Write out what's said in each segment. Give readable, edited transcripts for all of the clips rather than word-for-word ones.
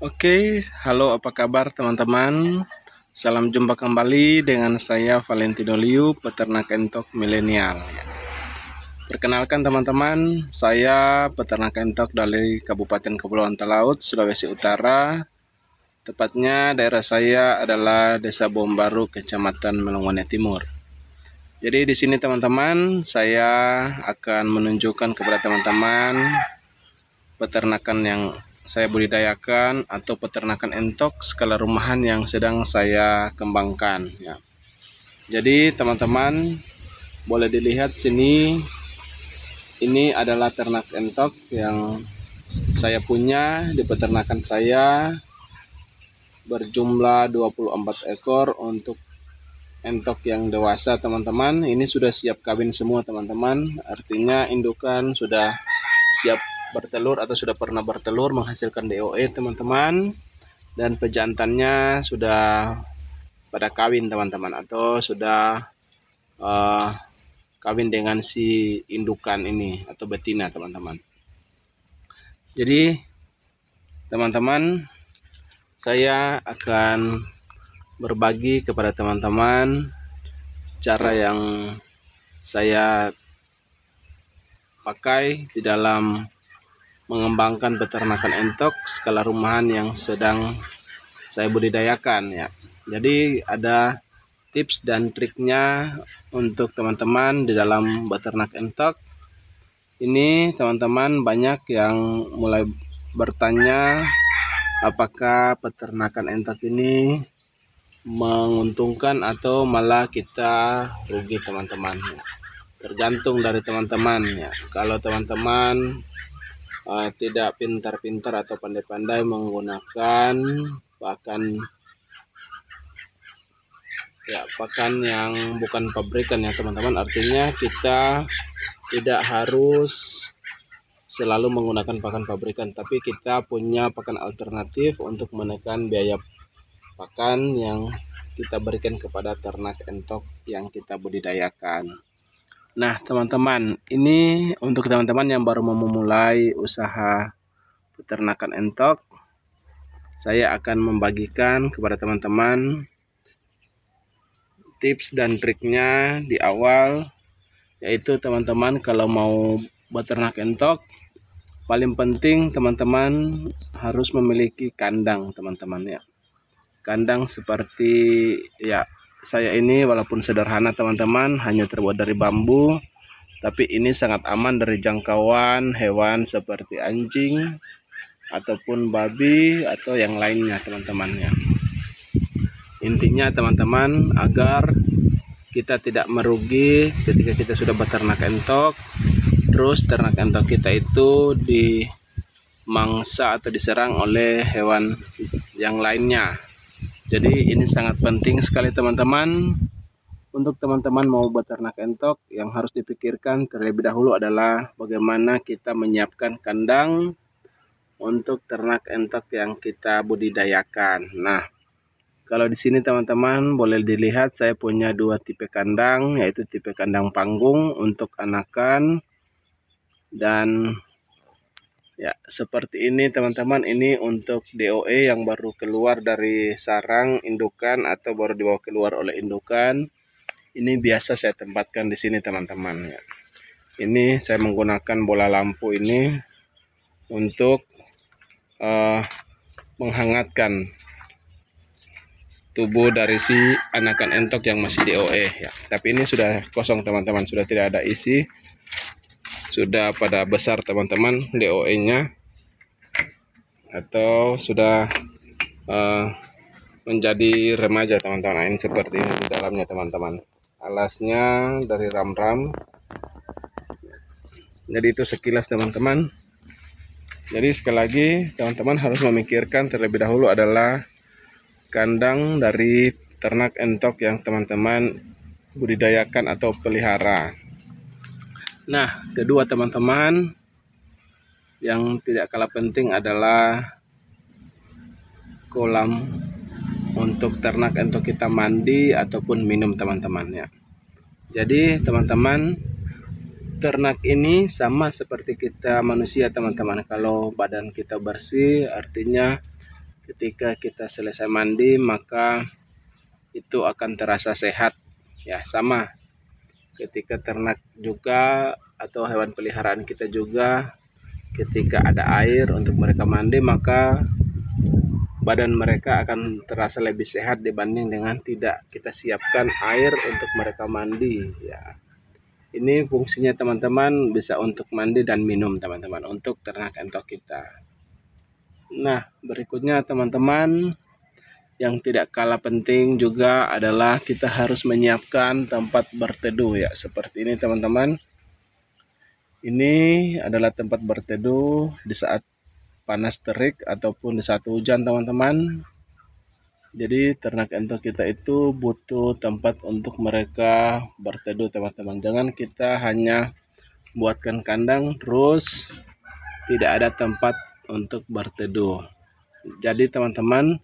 Oke, halo apa kabar teman-teman? Salam jumpa kembali dengan saya Valentino Liu, peternak entok milenial. Perkenalkan teman-teman, saya peternak entok dari Kabupaten Kepulauan Talaut, Sulawesi Utara. Tepatnya daerah saya adalah Desa Bombaru, Kecamatan Melongwane Timur. Jadi di sini teman-teman, saya akan menunjukkan kepada teman-teman peternakan yang saya budidayakan atau peternakan entok skala rumahan yang sedang saya kembangkan ya. Jadi teman-teman boleh dilihat sini, ini adalah ternak entok yang saya punya di peternakan saya, berjumlah 24 ekor untuk entok yang dewasa teman-teman. Ini sudah siap kawin semua teman-teman, artinya indukan sudah siap bertelur atau sudah pernah bertelur menghasilkan DOE teman-teman, dan pejantannya sudah pada kawin teman-teman, atau sudah kawin dengan si indukan ini atau betina teman-teman. Jadi teman-teman, saya akan berbagi kepada teman-teman cara yang saya pakai di dalam mengembangkan peternakan entok skala rumahan yang sedang saya budidayakan ya. Jadi ada tips dan triknya untuk teman-teman di dalam beternak entok. Ini teman-teman banyak yang mulai bertanya apakah peternakan entok ini menguntungkan atau malah kita rugi teman-teman. Tergantung dari teman-teman ya. Kalau teman-teman tidak pintar-pintar atau pandai-pandai menggunakan pakan yang bukan pabrikan ya teman-teman, artinya kita tidak harus selalu menggunakan pakan pabrikan, tapi kita punya pakan alternatif untuk menekan biaya pakan yang kita berikan kepada ternak entok yang kita budidayakan. Nah teman-teman, ini untuk teman-teman yang baru mau memulai usaha peternakan entok, saya akan membagikan kepada teman-teman tips dan triknya di awal, yaitu teman-teman kalau mau beternak entok, paling penting teman-teman harus memiliki kandang teman-teman ya. Kandang seperti ya saya ini, walaupun sederhana teman-teman, hanya terbuat dari bambu, tapi ini sangat aman dari jangkauan hewan seperti anjing ataupun babi atau yang lainnya teman-teman ya. Intinya teman-teman, agar kita tidak merugi ketika kita sudah beternak entok, terus ternak entok kita itu dimangsa atau diserang oleh hewan yang lainnya. Jadi ini sangat penting sekali teman-teman. Untuk teman-teman mau beternak entok, yang harus dipikirkan terlebih dahulu adalah bagaimana kita menyiapkan kandang untuk ternak entok yang kita budidayakan. Nah, kalau di sini teman-teman boleh dilihat saya punya dua tipe kandang, yaitu tipe kandang panggung untuk anakan, dan ya seperti ini teman-teman, ini untuk DOE yang baru keluar dari sarang indukan atau baru dibawa keluar oleh indukan. Ini biasa saya tempatkan di sini teman-teman ya. Ini saya menggunakan bola lampu ini untuk menghangatkan tubuh dari si anakan entok yang masih DOE ya. Tapi ini sudah kosong teman-teman, sudah tidak ada isi, sudah pada besar teman-teman DOE-nya, atau sudah menjadi remaja teman-teman. Nah, ini seperti ini di dalamnya teman-teman. Alasnya dari ram-ram. Jadi itu sekilas teman-teman. Jadi sekali lagi teman-teman harus memikirkan terlebih dahulu adalah kandang dari ternak entok yang teman-teman budidayakan atau pelihara. Nah, kedua teman-teman, yang tidak kalah penting adalah kolam untuk ternak entok kita mandi ataupun minum teman-teman ya. Jadi teman-teman, ternak ini sama seperti kita manusia teman-teman. Kalau badan kita bersih, artinya ketika kita selesai mandi maka itu akan terasa sehat. Ya, sama ketika ternak juga atau hewan peliharaan kita juga, ketika ada air untuk mereka mandi maka badan mereka akan terasa lebih sehat dibanding dengan tidak kita siapkan air untuk mereka mandi. Ya, ini fungsinya teman-teman bisa untuk mandi dan minum teman-teman untuk ternak entok kita. Nah, berikutnya teman-teman, yang tidak kalah penting juga adalah kita harus menyiapkan tempat berteduh ya. Seperti ini teman-teman. Ini adalah tempat berteduh di saat panas terik ataupun di saat hujan teman-teman. Jadi ternak entok kita itu butuh tempat untuk mereka berteduh teman-teman. Jangan kita hanya buatkan kandang terus tidak ada tempat untuk berteduh. Jadi teman-teman,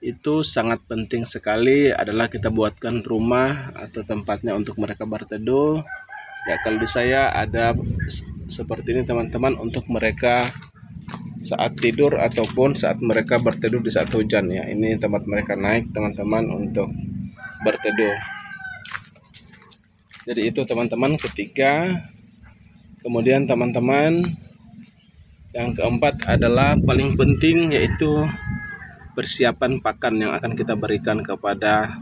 itu sangat penting sekali adalah kita buatkan rumah atau tempatnya untuk mereka berteduh. Ya, kalau di saya ada seperti ini teman-teman, untuk mereka saat tidur ataupun saat mereka berteduh di saat hujan ya. Ini tempat mereka naik teman-teman untuk berteduh. Jadi itu teman-teman ketiga. Kemudian teman-teman, yang keempat adalah paling penting, yaitu persiapan pakan yang akan kita berikan kepada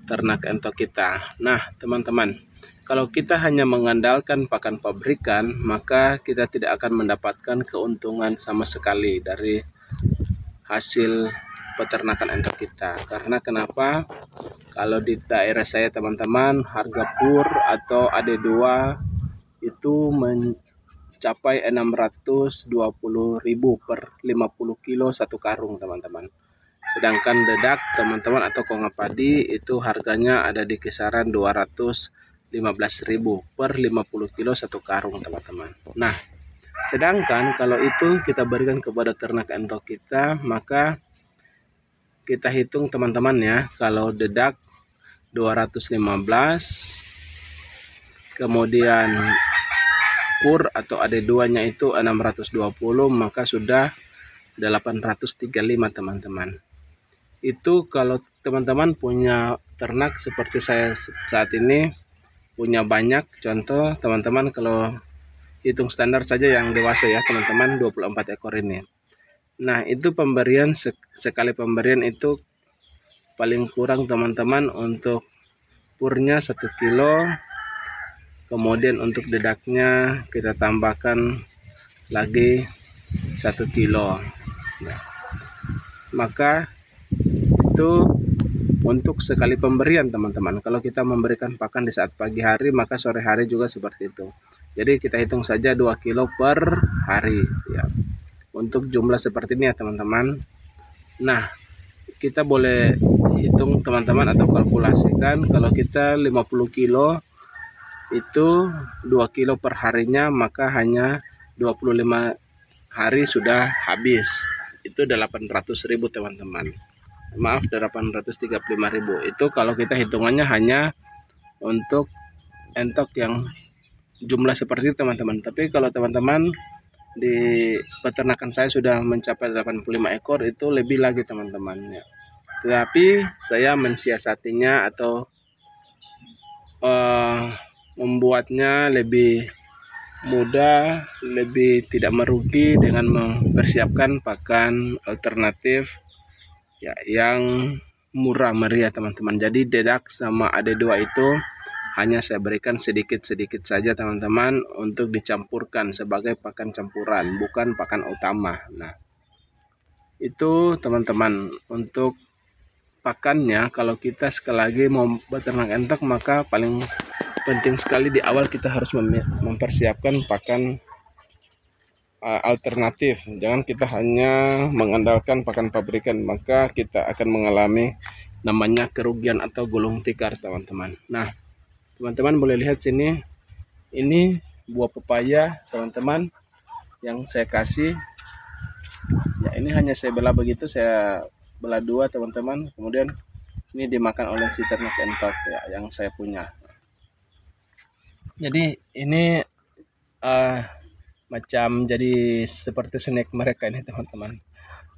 ternak entok kita. Nah teman-teman, kalau kita hanya mengandalkan pakan pabrikan, maka kita tidak akan mendapatkan keuntungan sama sekali dari hasil peternakan entok kita. Karena kenapa? Kalau di daerah saya teman-teman, harga pur atau AD2 itu mencapai 620.000 per 50 kilo satu karung teman-teman. Sedangkan dedak teman-teman atau konga padi itu harganya ada di kisaran 215.000 per 50 kilo satu karung teman-teman. Nah, sedangkan kalau itu kita berikan kepada ternak entok kita, maka kita hitung teman-teman ya, kalau dedak 215, kemudian pur atau AD2 nya itu 620, maka sudah 835 teman-teman. Itu kalau teman-teman punya ternak seperti saya saat ini, punya banyak. Contoh teman-teman, kalau hitung standar saja yang dewasa ya teman-teman, 24 ekor ini. Nah itu pemberian, sekali pemberian itu paling kurang teman-teman untuk purnya 1 kilo, kemudian untuk dedaknya kita tambahkan lagi 1 kilo. Nah, maka itu untuk sekali pemberian teman-teman. Kalau kita memberikan pakan di saat pagi hari, maka sore hari juga seperti itu. Jadi kita hitung saja 2 kilo per hari ya, untuk jumlah seperti ini ya teman-teman. Nah, kita boleh hitung teman-teman atau kalkulasikan, kalau kita 50 kilo itu 2 kilo per harinya, maka hanya 25 hari sudah habis. Itu 800.000 teman-teman. Maaf, 835.000. Itu kalau kita hitungannya hanya untuk entok yang jumlah seperti itu teman-teman. Tapi kalau teman-teman di peternakan saya sudah mencapai 85 ekor, itu lebih lagi teman-teman ya. Tetapi saya mensiasatinya atau membuatnya lebih mudah, lebih tidak merugi dengan mempersiapkan pakan alternatif ya yang murah meriah teman-teman. Jadi dedak sama AD2 itu hanya saya berikan sedikit-sedikit saja teman-teman, untuk dicampurkan sebagai pakan campuran, bukan pakan utama. Nah itu teman-teman untuk pakannya. Kalau kita sekali lagi mau beternak entok, maka paling penting sekali di awal kita harus mempersiapkan pakan alternatif. Jangan kita hanya mengandalkan pakan pabrikan, maka kita akan mengalami namanya kerugian atau gulung tikar teman-teman. Nah teman-teman boleh lihat sini, ini buah pepaya teman-teman yang saya kasih ya. Ini hanya saya belah begitu, saya belah dua teman-teman, kemudian ini dimakan oleh si ternak entok ya yang saya punya. Jadi ini macam jadi seperti snack mereka ini teman-teman.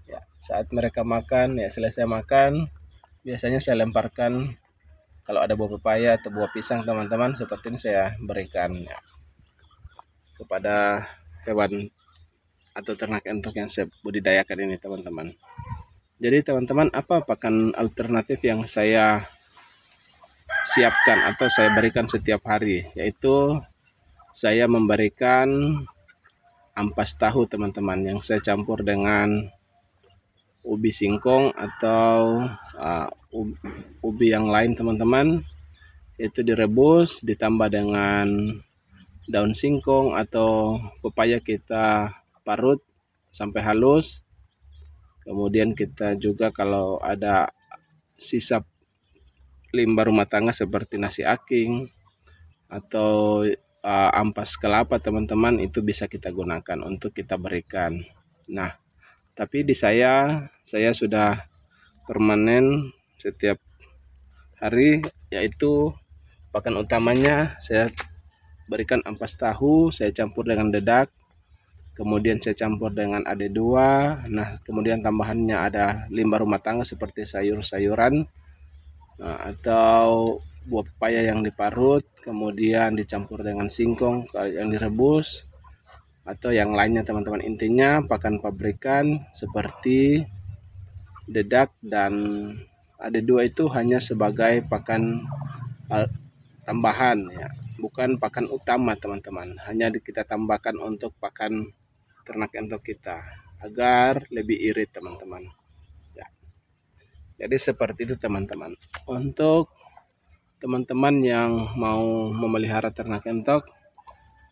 Ya, saat mereka makan, ya selesai makan, biasanya saya lemparkan kalau ada buah pepaya atau buah pisang teman-teman, seperti ini saya berikan ya, kepada hewan atau ternak entok yang saya budidayakan ini teman-teman. Jadi teman-teman, apa pakan alternatif yang saya siapkan atau saya berikan setiap hari, yaitu saya memberikan ampas tahu teman-teman yang saya campur dengan ubi singkong atau ubi yang lain teman-teman. Itu direbus ditambah dengan daun singkong atau pepaya, kita parut sampai halus. Kemudian kita juga kalau ada sisa limbah rumah tangga seperti nasi aking atau ampas kelapa teman-teman, itu bisa kita gunakan untuk kita berikan. Nah, tapi di saya sudah permanen setiap hari, yaitu pakan utamanya saya berikan ampas tahu, saya campur dengan dedak, kemudian saya campur dengan AD2. Nah, kemudian tambahannya ada limbah rumah tangga seperti sayur-sayuran, atau buah pepaya yang diparut, kemudian dicampur dengan singkong yang direbus, atau yang lainnya teman-teman. Intinya pakan pabrikan seperti dedak dan AD2 itu hanya sebagai pakan tambahan ya, bukan pakan utama teman-teman. Hanya kita tambahkan untuk pakan ternak entok kita agar lebih irit teman-teman ya. Jadi seperti itu teman-teman. Untuk teman-teman yang mau memelihara ternak entok,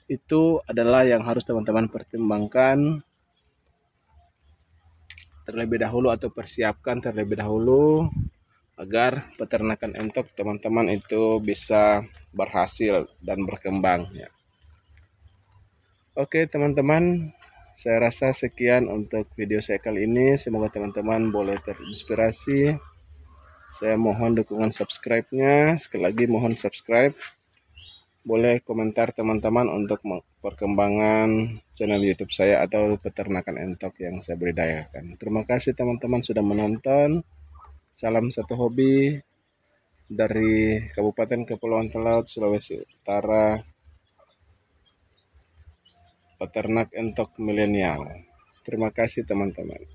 itu adalah yang harus teman-teman pertimbangkan terlebih dahulu atau persiapkan terlebih dahulu agar peternakan entok teman-teman itu bisa berhasil dan berkembang ya. Oke teman-teman, saya rasa sekian untuk video saya kali ini. Semoga teman-teman boleh terinspirasi. Saya mohon dukungan subscribe-nya. Sekali lagi mohon subscribe. Boleh komentar teman-teman untuk perkembangan channel YouTube saya atau peternakan entok yang saya budidayakan. Terima kasih teman-teman sudah menonton. Salam satu hobi dari Kabupaten Kepulauan Talaut, Sulawesi Utara, peternak entok milenial. Terima kasih teman-teman.